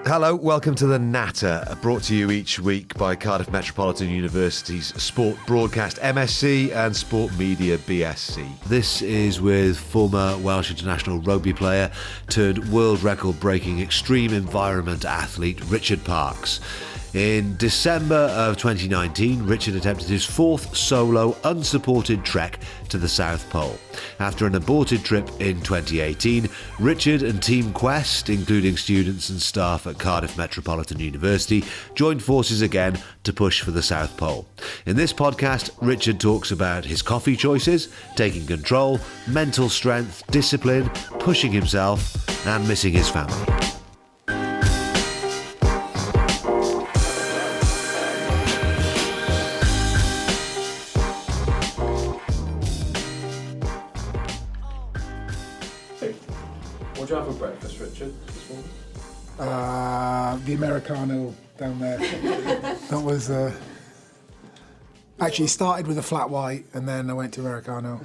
Hello, welcome to the Natter, brought to you each week by Cardiff Metropolitan University's Sport Broadcast MSc and Sport Media BSc. This is with former Welsh international rugby player turned world record breaking extreme environment athlete Richard Parkes. In December of 2019, Richard attempted his fourth solo unsupported trek to the South Pole. After an aborted trip in 2018, Richard and Team Quest, including students and staff at Cardiff Metropolitan University, joined forces again to push for the South Pole. In this podcast, Richard talks about his coffee choices, taking control, mental strength, discipline, pushing himself, and missing his family. What did you have for breakfast, Richard, this morning? The Americano down there. That was actually started with a flat white and then I went to Americano.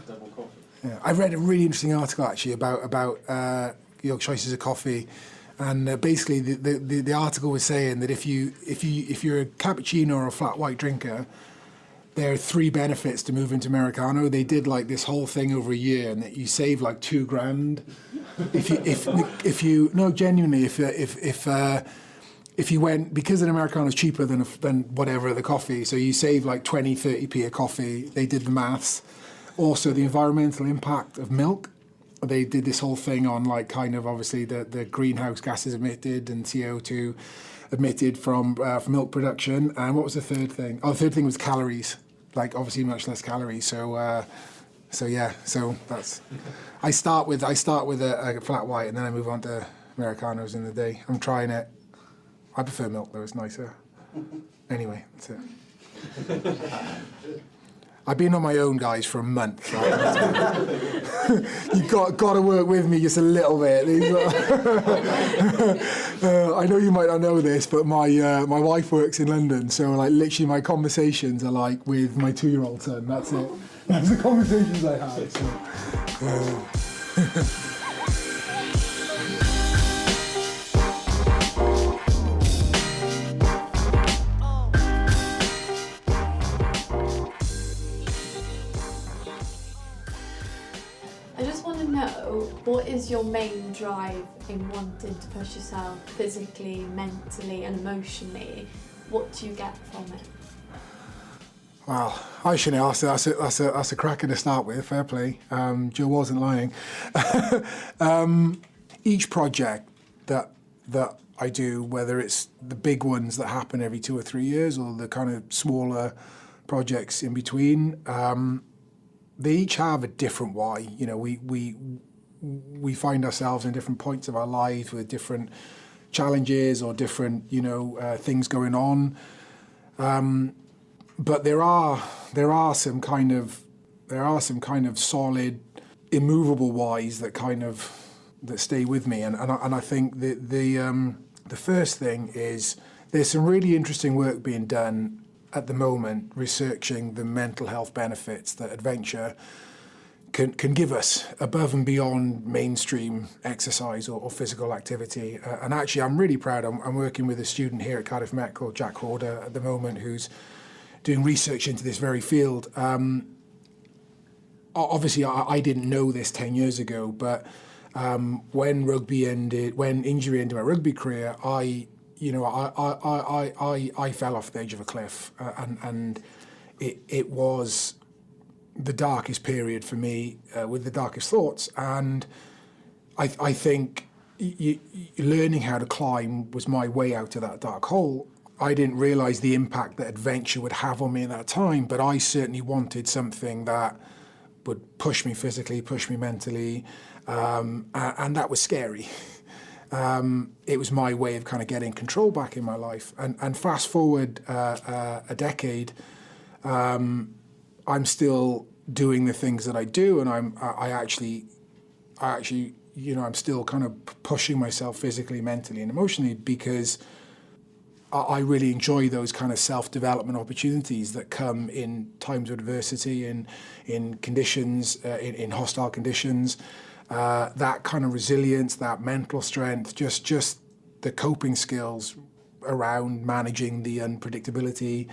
Double coffee. Yeah, I read a really interesting article actually about your choices of coffee, and basically the article was saying that if you're a cappuccino or a flat white drinker, there are 3 benefits to moving to Americano. They did like this whole thing over a year, and that you save like $2,000 if you no genuinely if you went, because an Americano is cheaper than whatever the coffee, so you save like 20-30p a coffee. They did the maths. Also, the environmental impact of milk. They did this whole thing on like kind of obviously the greenhouse gases emitted and CO2 emitted from milk production. And what was the third thing? Oh, the third thing was calories. Like obviously much less calories. So that's. I start with a flat white and then I move on to Americanos in the day. I'm trying it. I prefer milk though; it's nicer. Anyway, that's it. I've been on my own, guys, for a month. Right? You've got to work with me just a little bit. I know you might not know this, but my wife works in London, so like literally my conversations are like with my 2-year-old son. That's it. That's the conversations I have. So. What is your main drive in wanting to push yourself physically, mentally and emotionally? What do you get from it? Well, I shouldn't ask that. That's a cracker to start with. Fair play. Joe wasn't lying. Each project that I do, whether it's the big ones that happen every 2 or 3 years or the kind of smaller projects in between, they each have a different why. You know, we find ourselves in different points of our lives with different challenges or different, things going on. But there are some kind of solid, immovable whys that stay with me, and I think the first thing is there's some really interesting work being done at the moment researching the mental health benefits that adventure can give us above and beyond mainstream exercise or physical activity. And actually, I'm really proud. I'm working with a student here at Cardiff Met called Jack Horder at the moment who's doing research into this very field. Obviously, I didn't know this 10 years ago, but when injury ended my rugby career, I fell off the edge of a cliff, and it was the darkest period for me, with the darkest thoughts. And I think learning how to climb was my way out of that dark hole. I didn't realise the impact that adventure would have on me at that time, but I certainly wanted something that would push me physically, push me mentally, and that was scary. It was my way of kind of getting control back in my life. And fast forward a decade, I'm still doing the things that I do, and I'm still kind of pushing myself physically, mentally, and emotionally, because I really enjoy those kind of self-development opportunities that come in times of adversity, in conditions, in hostile conditions. That kind of resilience, that mental strength, just the coping skills around managing the unpredictability,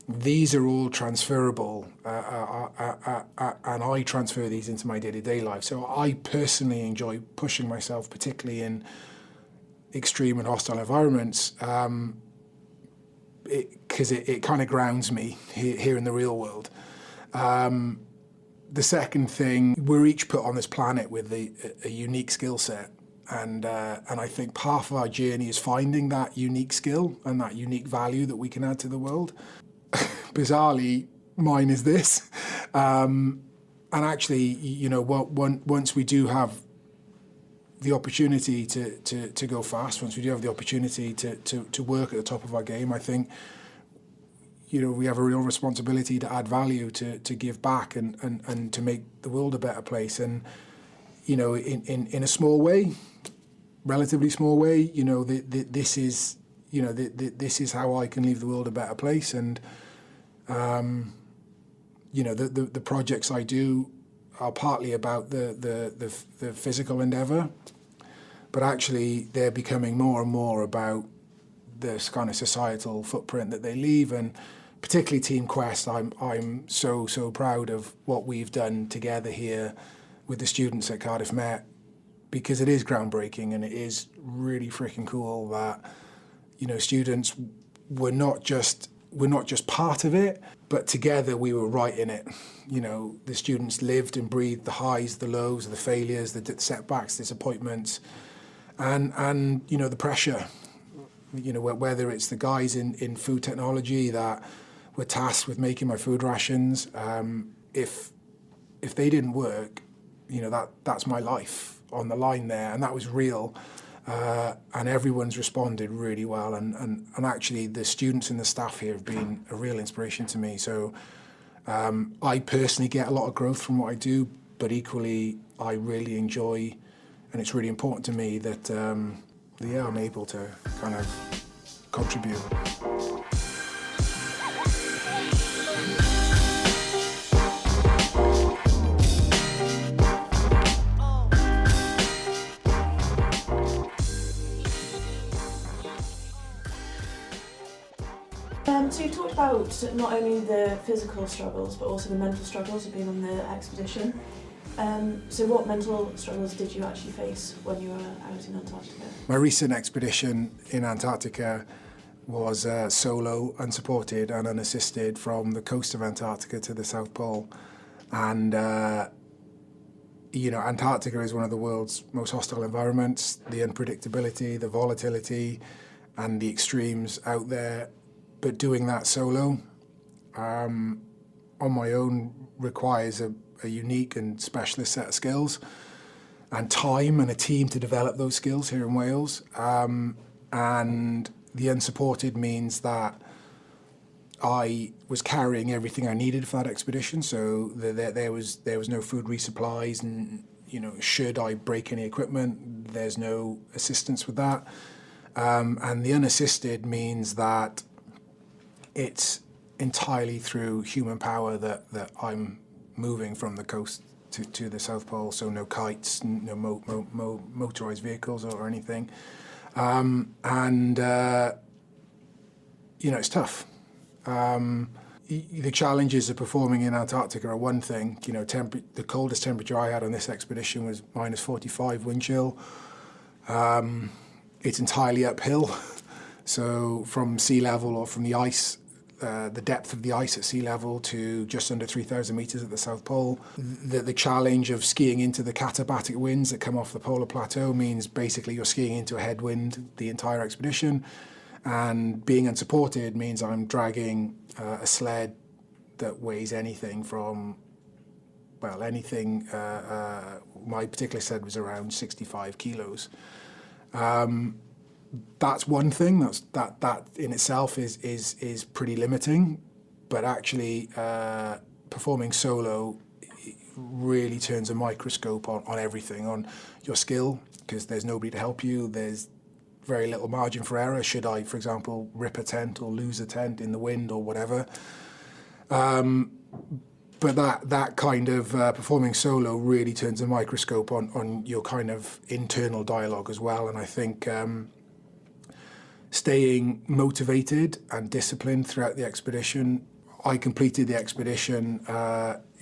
these are all transferable, and I transfer these into my day-to-day life. So I personally enjoy pushing myself, particularly in extreme and hostile environments, because it kind of grounds me here in the real world. The second thing, we're each put on this planet with a unique skill set. And I think part of our journey is finding that unique skill and that unique value that we can add to the world. Bizarrely, mine is this. And actually, you know, once we do have the opportunity to go fast, once we do have the opportunity to work at the top of our game, I think, you know, we have a real responsibility to add value, to give back and to make the world a better place. And, you know, in a small way, relatively small way, you know, this is, you know, this is how I can leave the world a better place. And, you know, the projects I do are partly about the physical endeavour, but actually they're becoming more and more about this kind of societal footprint that they leave. And particularly Team Quest, I'm so proud of what we've done together here with the students at Cardiff Met, because it is groundbreaking and it is really freaking cool that, you know, students were not just part of it, but together we were right in it. You know, the students lived and breathed the highs, the lows, the failures, the setbacks, disappointments, and you know, the pressure. You know, whether it's the guys in food technology that were tasked with making my food rations, if they didn't work, you know, that's my life on the line there, and that was real. And everyone's responded really well, and actually the students and the staff here have been a real inspiration to me. So I personally get a lot of growth from what I do, but equally I really enjoy, and it's really important to me that I'm able to kind of contribute. So you talked about not only the physical struggles but also the mental struggles of being on the expedition. So what mental struggles did you actually face when you were out in Antarctica? My recent expedition in Antarctica was solo, unsupported and unassisted from the coast of Antarctica to the South Pole. And, you know, Antarctica is one of the world's most hostile environments. The unpredictability, the volatility and the extremes out there. But doing that solo on my own requires a unique and specialist set of skills and time and a team to develop those skills here in Wales. And the unsupported means that I was carrying everything I needed for that expedition. So there was no food resupplies, and, you know, should I break any equipment, there's no assistance with that. And the unassisted means that it's entirely through human power that I'm moving from the coast to the South Pole. So no kites, no motorised vehicles or anything. And you know, it's tough. The challenges of performing in Antarctica are one thing. You know, the coldest temperature I had on this expedition was -45 wind chill. It's entirely uphill. So from sea level or from the ice, the depth of the ice at sea level to just under 3,000 metres at the South Pole. The challenge of skiing into the katabatic winds that come off the polar plateau means basically you're skiing into a headwind the entire expedition. And being unsupported means I'm dragging a sled that weighs anything from, well, anything, my particular sled was around 65 kilos. That's one thing. That in itself is pretty limiting, but actually performing solo really turns a microscope on everything, on your skill, because there's nobody to help you. There's very little margin for error. Should I, for example, rip a tent or lose a tent in the wind or whatever? But that kind of performing solo really turns a microscope on your kind of internal dialogue as well. And I think staying motivated and disciplined throughout the expedition. I completed the expedition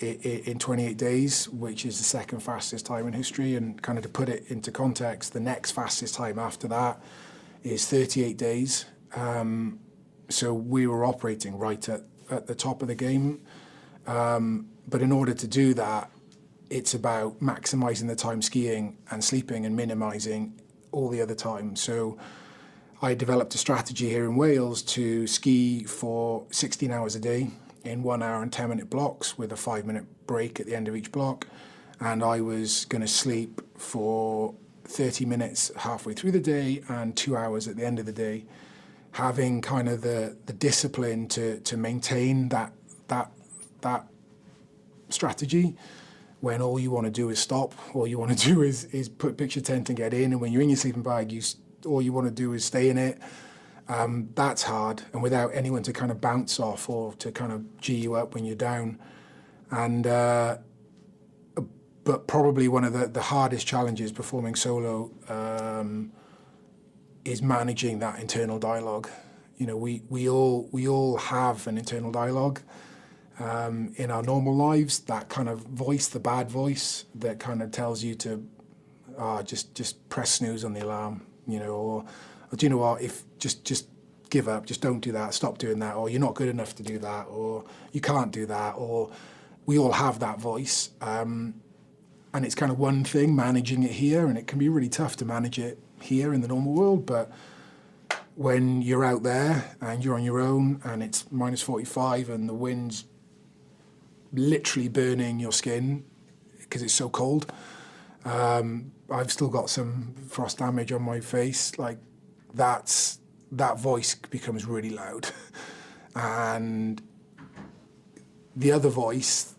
in 28 days, which is the second fastest time in history. And kind of to put it into context, the next fastest time after that is 38 days. So we were operating right at the top of the game. But in order to do that, it's about maximising the time skiing and sleeping and minimising all the other time. So I developed a strategy here in Wales to ski for 16 hours a day in 1 hour and 10-minute blocks with a 5-minute break at the end of each block. And I was going to sleep for 30 minutes halfway through the day and 2 hours at the end of the day, having kind of the discipline to maintain that strategy when all you want to do is stop. All you want to do is pitch your tent and get in. And when you're in your sleeping bag, all you want to do is stay in it. That's hard, and without anyone to kind of bounce off or to kind of G you up when you're down. And but probably one of the hardest challenges performing solo is managing that internal dialogue. You know, we all have an internal dialogue in our normal lives. That kind of voice, the bad voice, that kind of tells you to just press snooze on the alarm. You know, or do you know what? If just give up, just don't do that, stop doing that, or you're not good enough to do that, or you can't do that, or we all have that voice, and it's kind of one thing managing it here, and it can be really tough to manage it here in the normal world. But when you're out there and you're on your own, and it's minus 45, and the wind's literally burning your skin because it's so cold. I've still got some frost damage on my face. Like that voice becomes really loud, and the other voice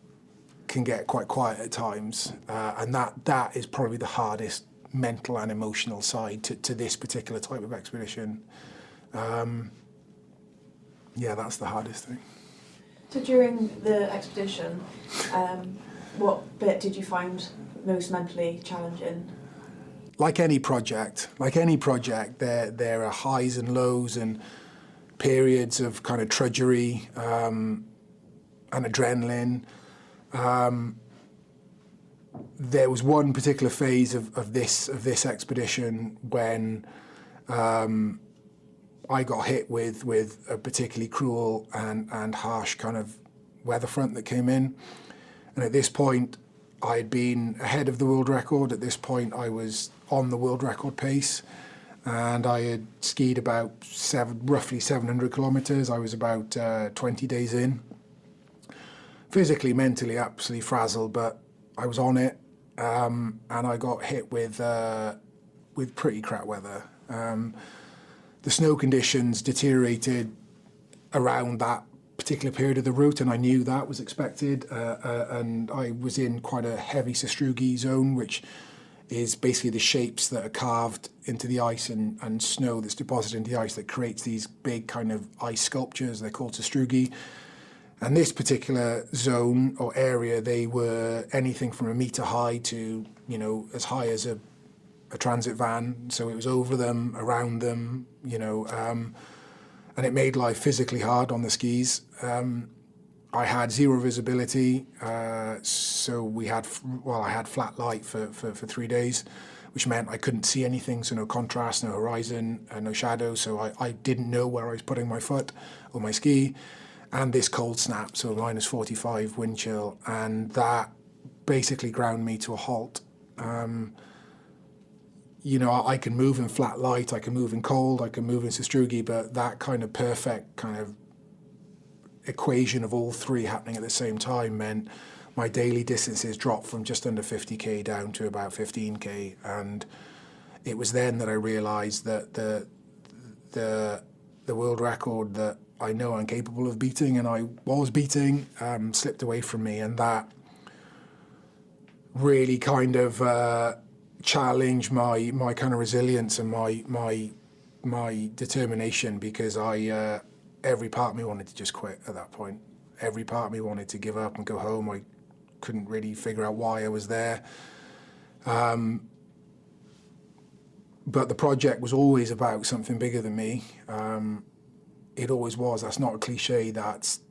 can get quite quiet at times, and that is probably the hardest mental and emotional side to this particular type of expedition. Yeah, that's the hardest thing. So during the expedition, what bit did you find most mentally challenging? Like any project, there are highs and lows and periods of kind of trudgery and adrenaline. There was one particular phase of this expedition when I got hit with a particularly cruel and harsh kind of weather front that came in. And at this point, I had been ahead of the world record. At this point, I was on the world record pace, and I had skied about roughly 700 kilometres. I was about 20 days in. Physically, mentally, absolutely frazzled, but I was on it, and I got hit with pretty crap weather. The snow conditions deteriorated around that particular period of the route, and I knew that was expected, and I was in quite a heavy sastrugi zone, which is basically the shapes that are carved into the ice and snow that's deposited into the ice that creates these big kind of ice sculptures. They're called sastrugi. And this particular zone or area, they were anything from a metre high to, you know, as high as a transit van. So it was over them, around them, you know, and it made life physically hard on the skis. I had zero visibility, so I had flat light for 3 days, which meant I couldn't see anything, so no contrast, no horizon, no shadow, so I didn't know where I was putting my foot or my ski. And this cold snap, so minus 45 wind chill, and that basically ground me to a halt. You know, I can move in flat light, I can move in cold, I can move in sastrugi, but that kind of perfect kind of equation of all three happening at the same time meant my daily distances dropped from just under 50k down to about 15k, and it was then that I realised that the world record that I know I'm capable of beating, and I was beating, slipped away from me, and that really kind of challenged my kind of resilience and my determination, because every part of me wanted to just quit at that point. Every part of me wanted to give up and go home. I couldn't really figure out why I was there. But the project was always about something bigger than me. It always was. That's not a cliche. That's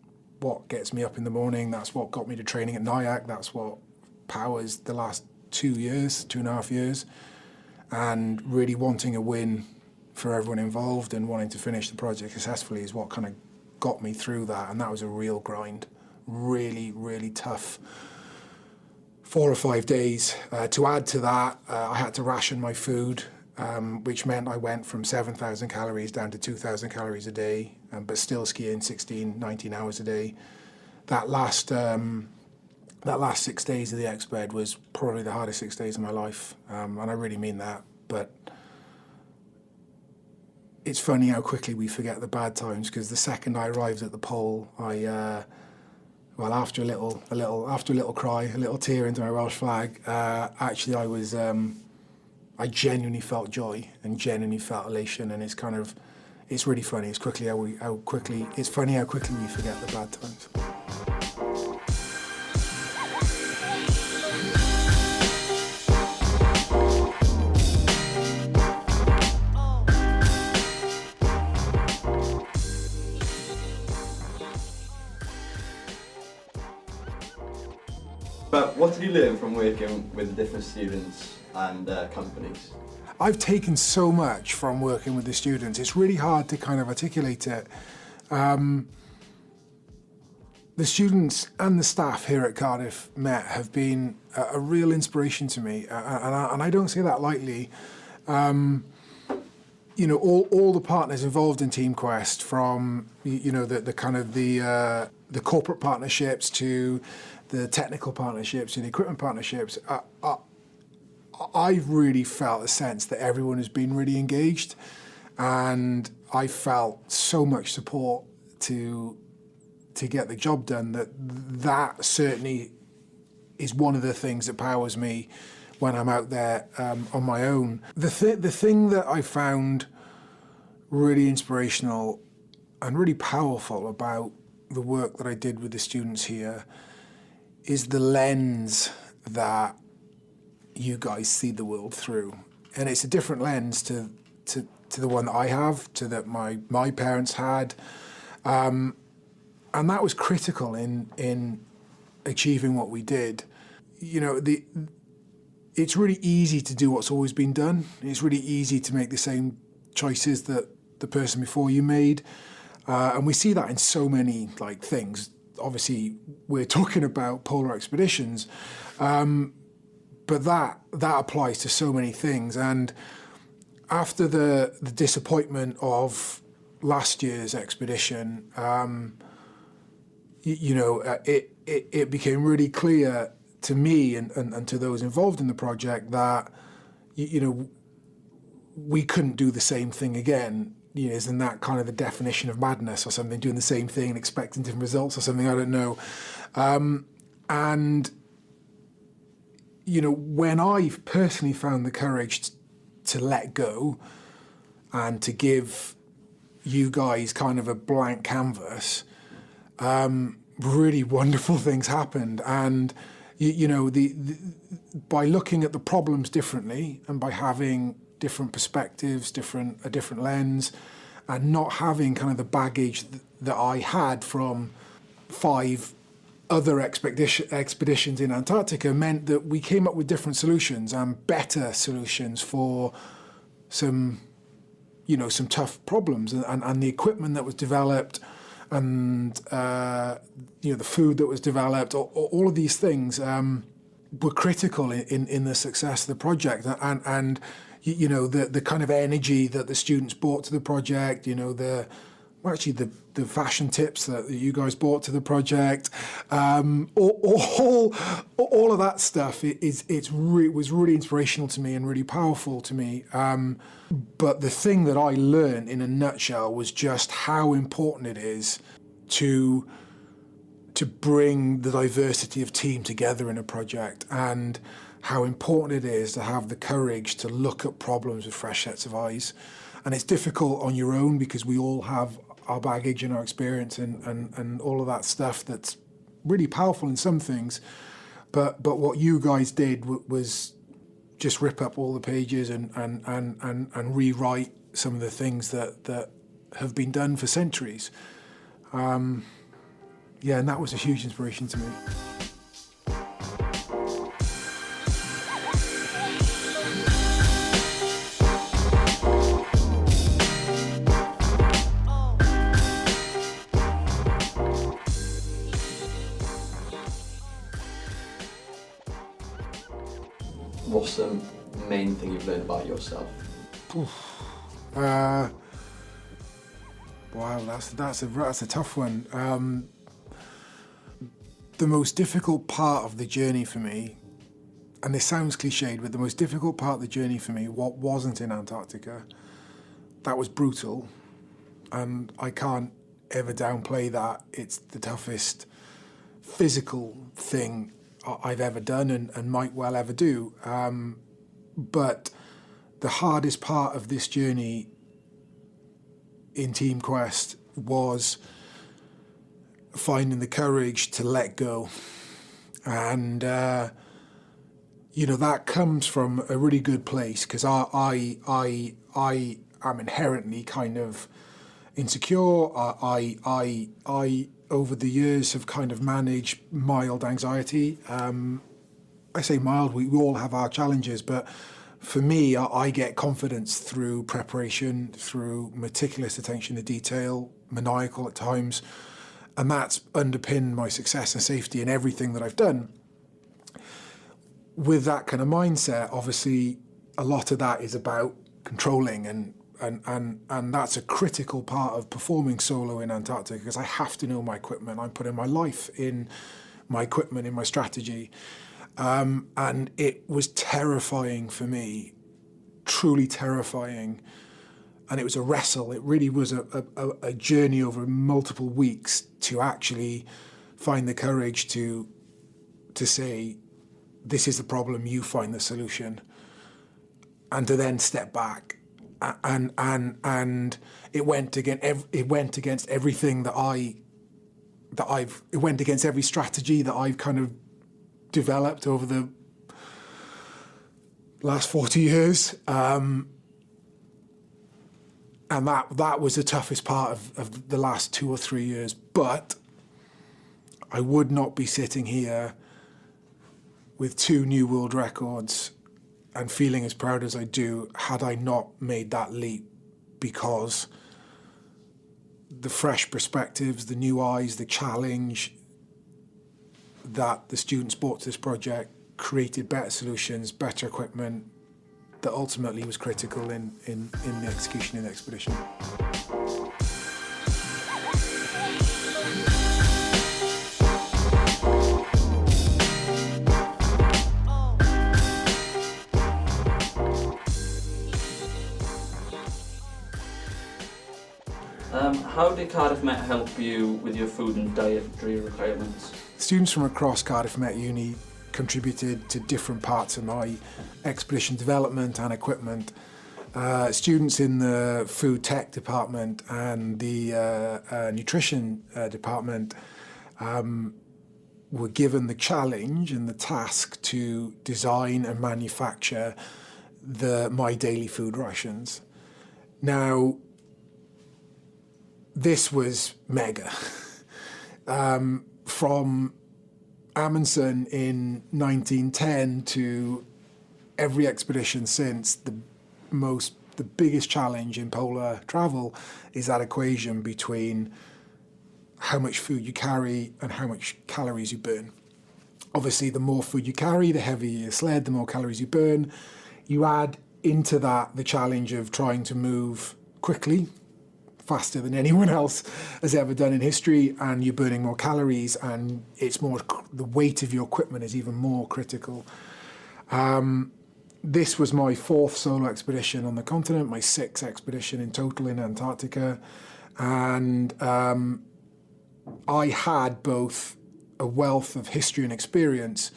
what gets me up in the morning. That's what got me to training at NIAC. That's what powers the last 2.5 years. And really wanting a win for everyone involved and wanting to finish the project successfully is what kind of got me through that. And that was a real grind. Really, really tough 4 or 5 days. To add to that, I had to ration my food, which meant I went from 7,000 calories down to 2,000 calories a day, but still skiing 16, 19 hours a day. That last 6 days of the exped was probably the hardest 6 days of my life, and I really mean that. But it's funny how quickly we forget the bad times, because the second I arrived at the pole, after a little cry, a little tear into my Welsh flag, actually I genuinely felt joy and genuinely felt elation, and it's really funny. It's funny how quickly we forget the bad times. But what did you learn from working with different students and companies? I've taken so much from working with the students. It's really hard to kind of articulate it. The students and the staff here at Cardiff Met have been a real inspiration to me, and I don't say that lightly. All the partners involved in Team Quest, from the corporate partnerships to the technical partnerships and the equipment partnerships, I've really felt a sense that everyone has been really engaged, and I felt so much support to get the job done that certainly is one of the things that powers me when I'm out there on my own. The thing that I found really inspirational and really powerful about the work that I did with the students here is the lens that you guys see the world through. And it's a different lens to the one that I have, that my parents had. And that was critical in achieving what we did. It's really easy to do what's always been done. It's really easy to make the same choices that the person before you made. And we see that in so many things. Obviously, we're talking about polar expeditions, but that applies to so many things. And after the disappointment of last year's expedition, it became really clear to me and to those involved in the project that we couldn't do the same thing again. Isn't that kind of the definition of madness or something, doing the same thing and expecting different results or something? I don't know. When I've personally found the courage to let go and to give you guys kind of a blank canvas, really wonderful things happened. And, by looking at the problems differently and by having different perspectives, a different lens, and not having kind of the baggage that I had from 5 other expeditions in Antarctica, meant that we came up with different solutions and better solutions for some tough problems. And the equipment that was developed and the food that was developed, all of these things were critical in the success of the project. And the kind of energy that the students brought to the project, the fashion tips that you guys brought to the project, all of that stuff was really inspirational to me and really powerful to me. But the thing that I learned in a nutshell was just how important it is to bring the diversity of team together in a project, and how important it is to have the courage to look at problems with fresh sets of eyes. And it's difficult on your own because we all have our baggage and our experience and all of that stuff that's really powerful in some things. But what you guys did was just rip up all the pages and rewrite some of the things that have been done for centuries. And that was a huge inspiration to me. What's the main thing you've learned about yourself? Wow, that's a tough one. The most difficult part of the journey for me, and this sounds cliched, but the most difficult part of the journey for me, what wasn't in Antarctica, that was brutal, and I can't ever downplay that. It's the toughest physical thing I've ever done and might well ever do. But the hardest part of this journey in Team Quest was finding the courage to let go. And, that comes from a really good place, because I am inherently kind of insecure. I over the years have kind of managed mild anxiety. I say mild, we all have our challenges, but for me, I get confidence through preparation, through meticulous attention to detail, maniacal at times, and that's underpinned my success and safety in everything that I've done. With that kind of mindset, obviously, a lot of that is about controlling, and that's a critical part of performing solo in Antarctica, because I have to know my equipment. I'm putting my life in my equipment, in my strategy. And it was terrifying for me, truly terrifying. And it was a wrestle. It really was a journey over multiple weeks to actually find the courage to say, this is the problem, you find the solution. And to then step back. And it went against everything it went against every strategy that I've kind of developed over the last 40 years. And that was the toughest part of the last 2 or 3 years. But I would not be sitting here with 2 new world records and feeling as proud as I do had I not made that leap, because the fresh perspectives, the new eyes, the challenge that the students brought to this project created better solutions, better equipment that ultimately was critical in the execution of the expedition. How did Cardiff Met help you with your food and dietary requirements? Students from across Cardiff Met Uni contributed to different parts of my expedition development and equipment. Students in the food tech department and the nutrition department were given the challenge and the task to design and manufacture my daily food rations. Now, this was mega. From Amundsen in 1910 to every expedition since, the biggest challenge in polar travel is that equation between how much food you carry and how much calories you burn. Obviously, the more food you carry, the heavier your sled, the more calories you burn. You add into that the challenge of trying to move quickly, faster than anyone else has ever done in history, and you're burning more calories, and the weight of your equipment is even more critical. This was my 4th solo expedition on the continent, my 6th expedition in total in Antarctica, and I had both a wealth of history and experience,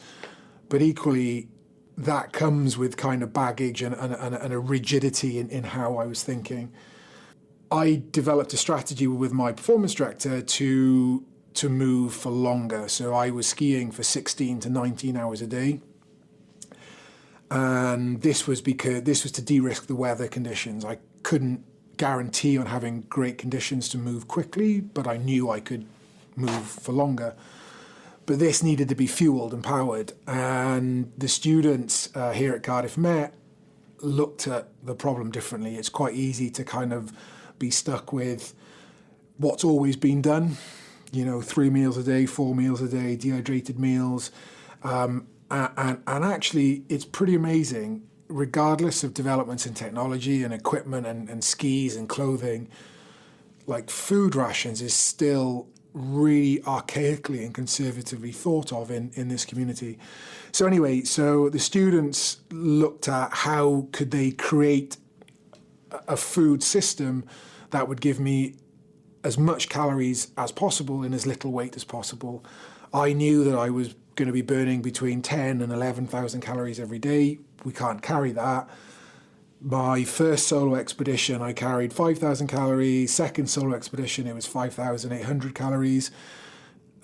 but equally that comes with kind of baggage and a rigidity in how I was thinking. I developed a strategy with my performance director to move for longer. So I was skiing for 16 to 19 hours a day. And this was to de-risk the weather conditions. I couldn't guarantee on having great conditions to move quickly, but I knew I could move for longer. But this needed to be fueled and powered. And the students here at Cardiff Met looked at the problem differently. It's quite easy to kind of be stuck with what's always been done, 3 meals a day, 4 meals a day, dehydrated meals. And actually, it's pretty amazing, regardless of developments in technology and equipment and skis and clothing, like food rations is still really archaically and conservatively thought of in this community. So anyway, so the students looked at how could they create a food system that would give me as much calories as possible in as little weight as possible. I knew that I was going to be burning between 10 and 11,000 calories every day. We can't carry that. My first solo expedition, I carried 5,000 calories. Second solo expedition, it was 5,800 calories.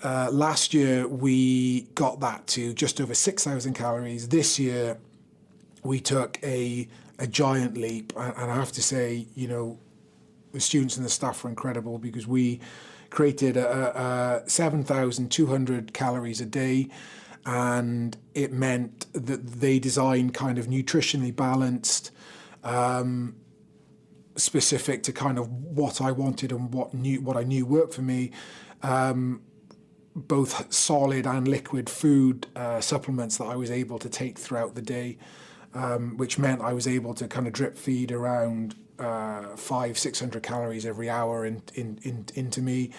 Last year, we got that to just over 6,000 calories. This year, we took a giant leap. And I have to say, the students and the staff were incredible because we created 7,200 calories a day. And it meant that they designed kind of nutritionally balanced, specific to kind of what I wanted and what I knew worked for me, both solid and liquid food supplements that I was able to take throughout the day, which meant I was able to kind of drip feed around 500-600 calories every hour into me,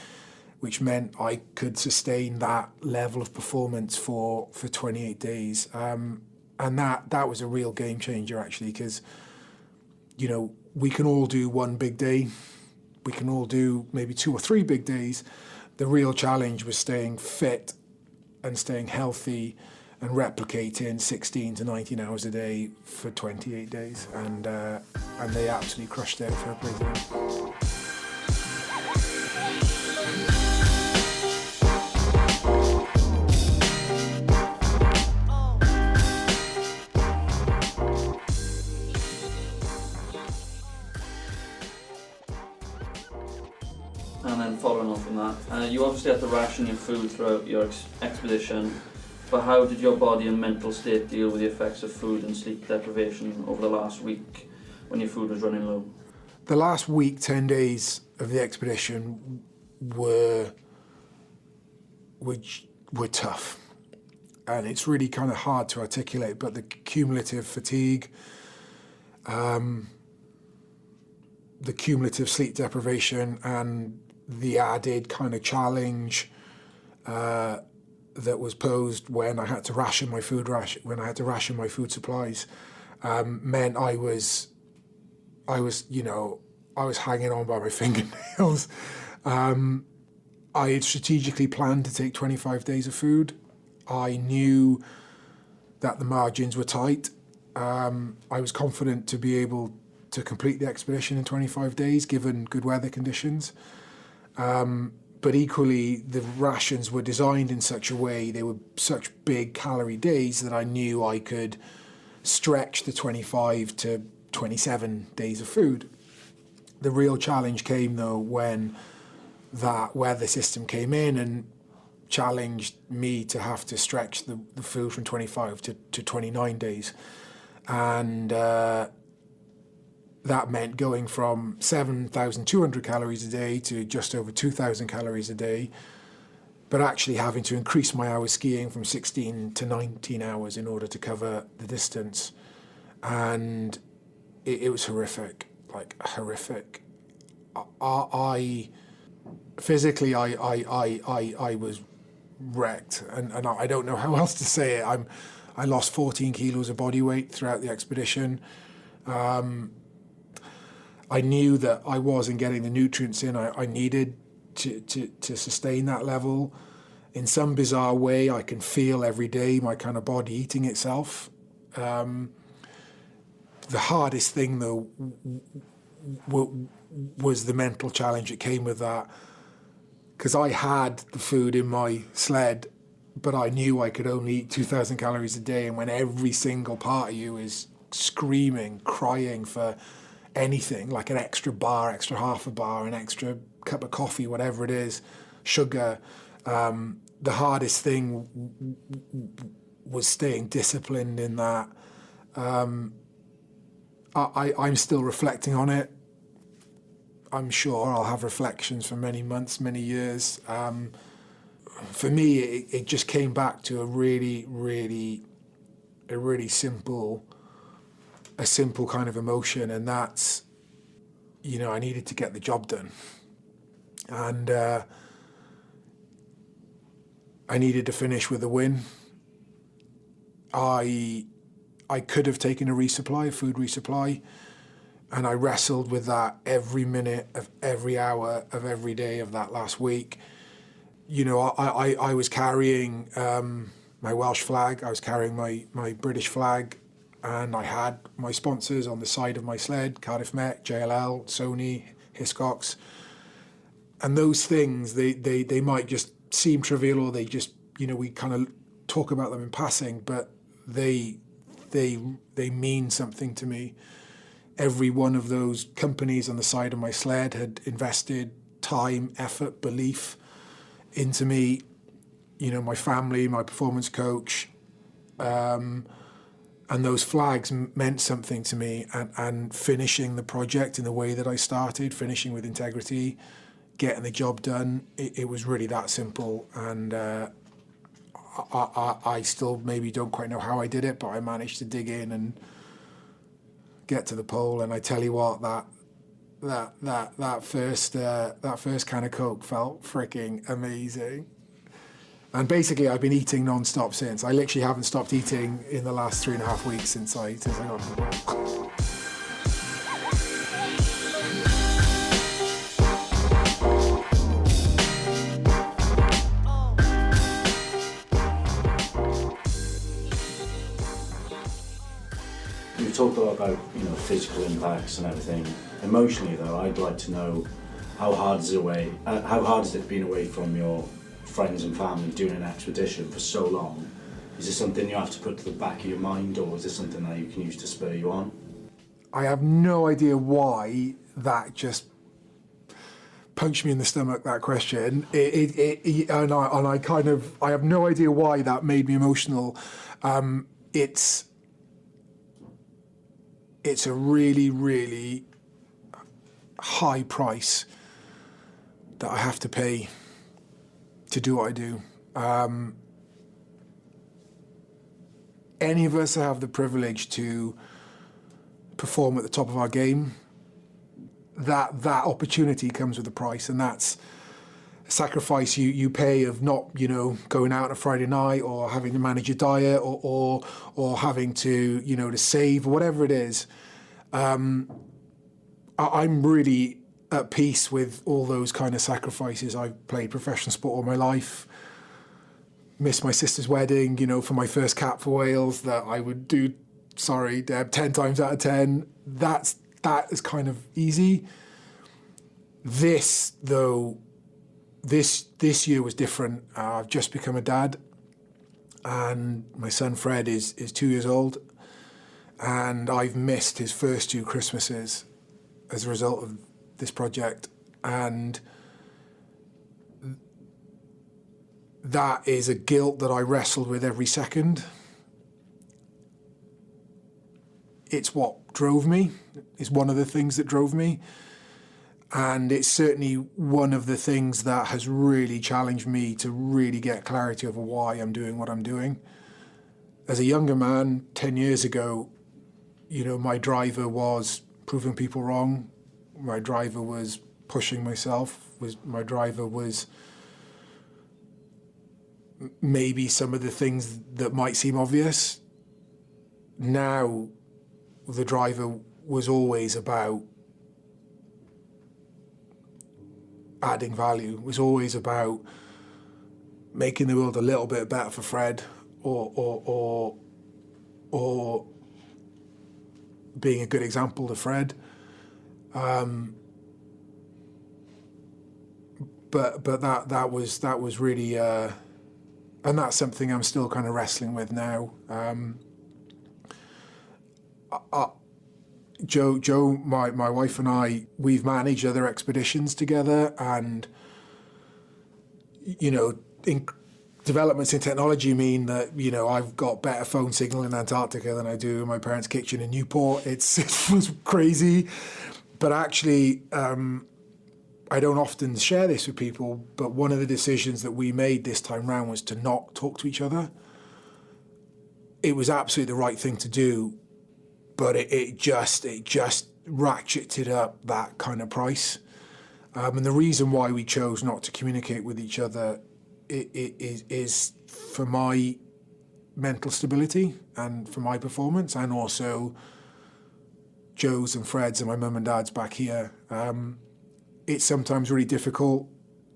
which meant I could sustain that level of performance for 28 days. And that was a real game changer, actually, because we can all do one big day. We can all do maybe 2 or 3 big days. The real challenge was staying fit and staying healthy and replicating 16 to 19 hours a day for 28 days. And they absolutely crushed it. Fair play to them. And then following on from that, you obviously had to ration your food throughout your expedition, but how did your body and mental state deal with the effects of food and sleep deprivation over the last week when your food was running low? The last week, 10 days of the expedition were tough. And it's really kind of hard to articulate, but the cumulative fatigue, the cumulative sleep deprivation, and the added kind of challenge that was posed when I had to ration my food supplies, meant I was hanging on by my fingernails. I had strategically planned to take 25 days of food. I knew that the margins were tight. I was confident to be able to complete the expedition in 25 days, given good weather conditions. But equally, the rations were designed in such a way, they were such big calorie days that I knew I could stretch the 25 to 27 days of food. The real challenge came, though, when that weather system came in and challenged me to have to stretch the food from 25 to 29 days. And that meant going from 7,200 calories a day to just over 2,000 calories a day, but actually having to increase my hours skiing from 16 to 19 hours in order to cover the distance. And it was horrific, like horrific. I physically was wrecked, and I don't know how else to say it. I lost 14 kilos of body weight throughout the expedition. I knew that I wasn't getting the nutrients in I needed to sustain that level. In some bizarre way, I can feel every day my kind of body eating itself. The hardest thing, though, was the mental challenge that came with that, because I had the food in my sled, but I knew I could only eat 2,000 calories a day, and when every single part of you is screaming, crying for anything, like an extra bar, extra half a bar, an extra cup of coffee, whatever it is, sugar, the hardest thing was staying disciplined in that. I'm still reflecting on it. I'm sure I'll have reflections for many months, many years. For me, it just came back to a really simple kind of emotion, and that's, I needed to get the job done. And I needed to finish with a win. I could have taken a food resupply, and I wrestled with that every minute of every hour of every day of that last week. I was carrying my Welsh flag, I was carrying my British flag, and I had my sponsors on the side of my sled, Cardiff Met, JLL, Sony, Hiscox. And those things, they might just seem trivial, or they just, we kind of talk about them in passing, but they mean something to me. Every one of those companies on the side of my sled had invested time, effort, belief into me. My family, my performance coach, and those flags meant something to me. And finishing the project in the way that I started, finishing with integrity, getting the job done, it was really that simple. And I still maybe don't quite know how I did it, but I managed to dig in and get to the pole. And I tell you what, that first can of Coke felt freaking amazing. And basically, I've been eating non-stop since. I literally haven't stopped eating in the last 3.5 weeks since I got to the pole. We talk a lot about physical impacts and everything. Emotionally, though, I'd like to know how hard has it been away from your friends and family doing an expedition for so long? Is this something you have to put to the back of your mind, or is this something that you can use to spur you on? I have no idea why that just punched me in the stomach, that question. I have no idea why that made me emotional. It's a really, really high price that I have to pay to do what I do. Any of us have the privilege to perform at the top of our game. That opportunity comes with a price, and that's a sacrifice you pay of not, going out on a Friday night, or having to manage your diet, or having to, to save, or whatever it is. I'm really at peace with all those kind of sacrifices. I've played professional sport all my life. Missed my sister's wedding, for my first cap for Wales, that I would do, sorry, Deb, 10 times out of 10. That is kind of easy. This, though, this year was different. I've just become a dad, and my son Fred is 2 years old, and I've missed his first 2 Christmases as a result of this project, and that is a guilt that I wrestled with every second. It's what drove me. It's one of the things that drove me. And it's certainly one of the things that has really challenged me to really get clarity over why I'm doing what I'm doing. As a younger man, 10 years ago, my driver was proving people wrong. My driver was pushing myself. My driver was maybe some of the things that might seem obvious. Now, the driver was always about adding value, was always about making the world a little bit better for Fred, or being a good example to Fred. But that was really And that's something I'm still kind of wrestling with now. Joe, my wife and I, we've managed other expeditions together, and developments in technology mean that I've got better phone signal in Antarctica than I do in my parents' kitchen in Newport. It was crazy, but actually, I don't often share this with people. But one of the decisions that we made this time round was to not talk to each other. It was absolutely the right thing to do, but it just ratcheted up that kind of price. And the reason why we chose not to communicate with each other is for my mental stability and for my performance, and also Joe's and Fred's and my mum and dad's back here. It's sometimes really difficult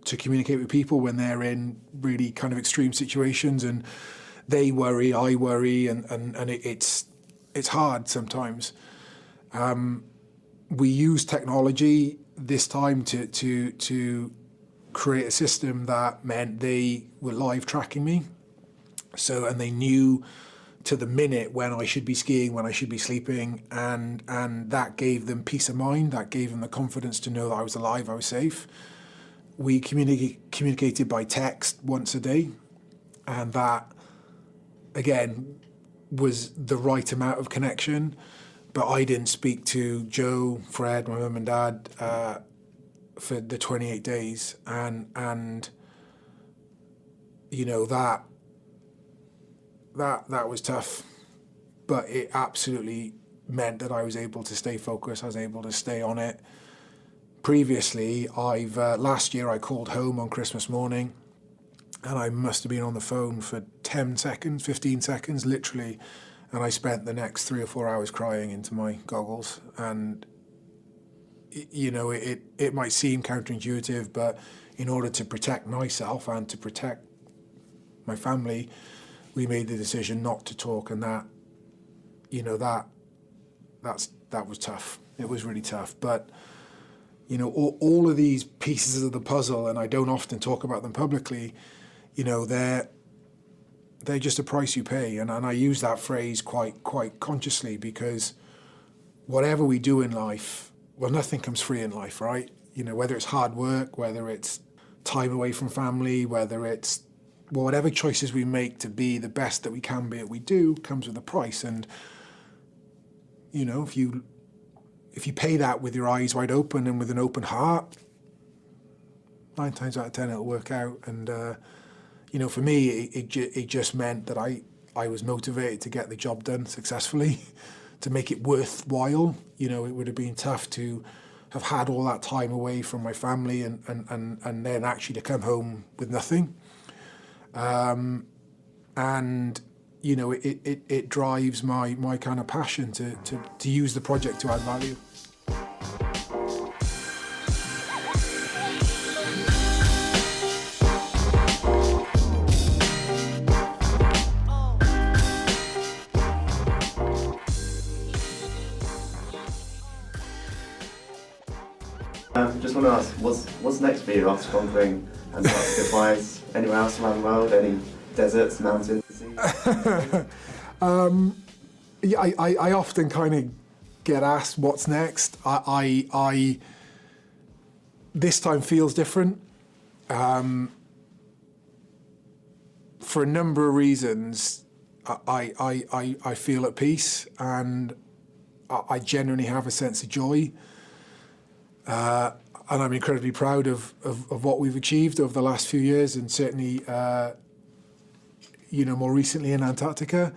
to communicate with people when they're in really kind of extreme situations, and they worry, I worry, and it's hard sometimes. We use technology this time to create a system that meant they were live tracking me. And they knew to the minute when I should be skiing, when I should be sleeping, and that gave them peace of mind. That gave them the confidence to know that I was alive, I was safe. We communicated by text once a day, and that, again, was the right amount of connection. But I didn't speak to Joe, Fred, my mum and dad for the 28 days, and that was tough, but it absolutely meant that I was able to stay focused. I was able to stay on it. Previously, last year I called home on Christmas morning, and I must have been on the phone for 10 seconds, 15 seconds, literally, and I spent the next 3 or 4 hours crying into my goggles. And it might seem counterintuitive, but in order to protect myself and to protect my family, we made the decision not to talk, and that was tough. It was really tough. But all of these pieces of the puzzle, and I don't often talk about them publicly, they're just a price you pay, and I use that phrase quite consciously, because whatever we do in life, well, nothing comes free in life, right? Whether it's hard work, whether it's time away from family, whether it's whatever choices we make to be the best that we can be at we do, comes with a price. And if you pay that with your eyes wide open and with an open heart, 9 times out of 10 it'll work out. And for me, it just meant that I was motivated to get the job done successfully, to make it worthwhile. It would have been tough to have had all that time away from my family and then actually to come home with nothing. It drives my kind of passion to use the project to add value. Just want to ask, what's next for you after conquering Antarctica twice? Anywhere else around the world? Any deserts, mountains, seas? I often kind of get asked what's next. I this time feels different for a number of reasons. I feel at peace, and I genuinely have a sense of joy. And I'm incredibly proud of what we've achieved over the last few years, and certainly, more recently in Antarctica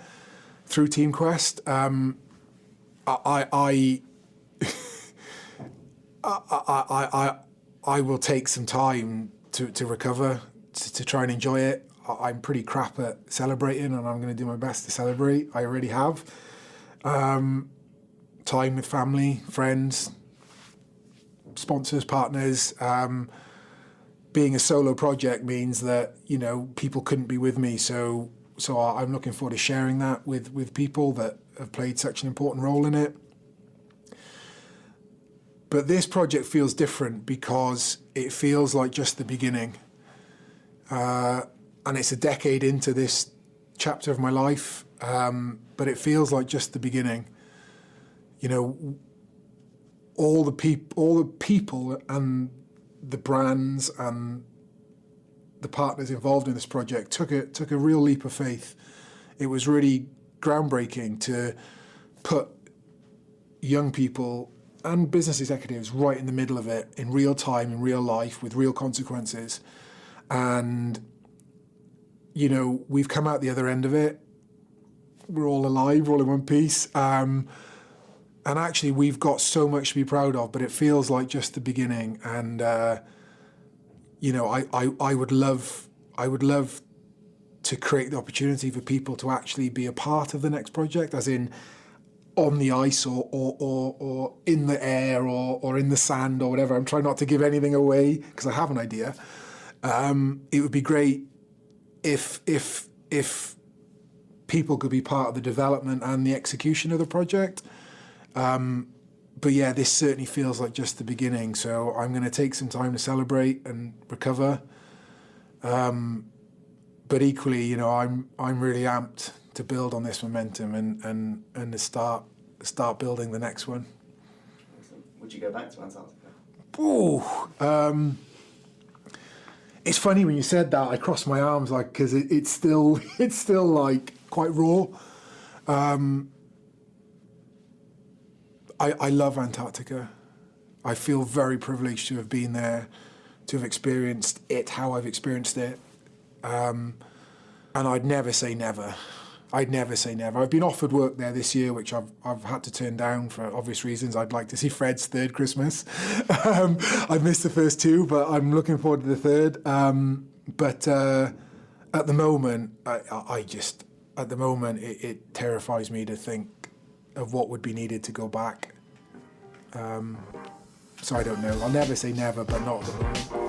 through Team Quest. I will take some time to recover, to try and enjoy it. I'm pretty crap at celebrating, and I'm going to do my best to celebrate. I already have. Time with family, friends, sponsors, partners. Being a solo project means that people couldn't be with me, so I'm looking forward to sharing that with people that have played such an important role in it. But this project feels different because it feels like just the beginning. it's a decade into this chapter of my life, but it feels like just the beginning. You know, all the people and the brands and the partners involved in this project took a real leap of faith. It was really groundbreaking to put young people and business executives right in the middle of it, in real time, in real life, with real consequences. And, you know, we've come out the other end of it. We're all alive, we're all in one piece. And actually, we've got so much to be proud of, but it feels like just the beginning. And, you know, I would love to create the opportunity for people to actually be a part of the next project, as in on the ice or in the air or in the sand or whatever. I'm trying not to give anything away because I have an idea. It would be great if people could be part of the development and the execution of the project. But yeah, this certainly feels like just the beginning. So I'm going to take some time to celebrate and recover. But equally, you know, I'm really amped to build on this momentum and to start building the next one. Would you go back to Antarctica? Ooh, it's funny when you said that. I crossed my arms, like, because it's still like quite raw. I love Antarctica. I feel very privileged to have been there, to have experienced it how I've experienced it. And I'd never say never. I'd never say never. I've been offered work there this year, which I've had to turn down for obvious reasons. I'd like to see Fred's third Christmas. I've missed the first two, but I'm looking forward to the third. But at the moment, it terrifies me to think of what would be needed to go back. So I don't know. I'll never say never, but not at the moment.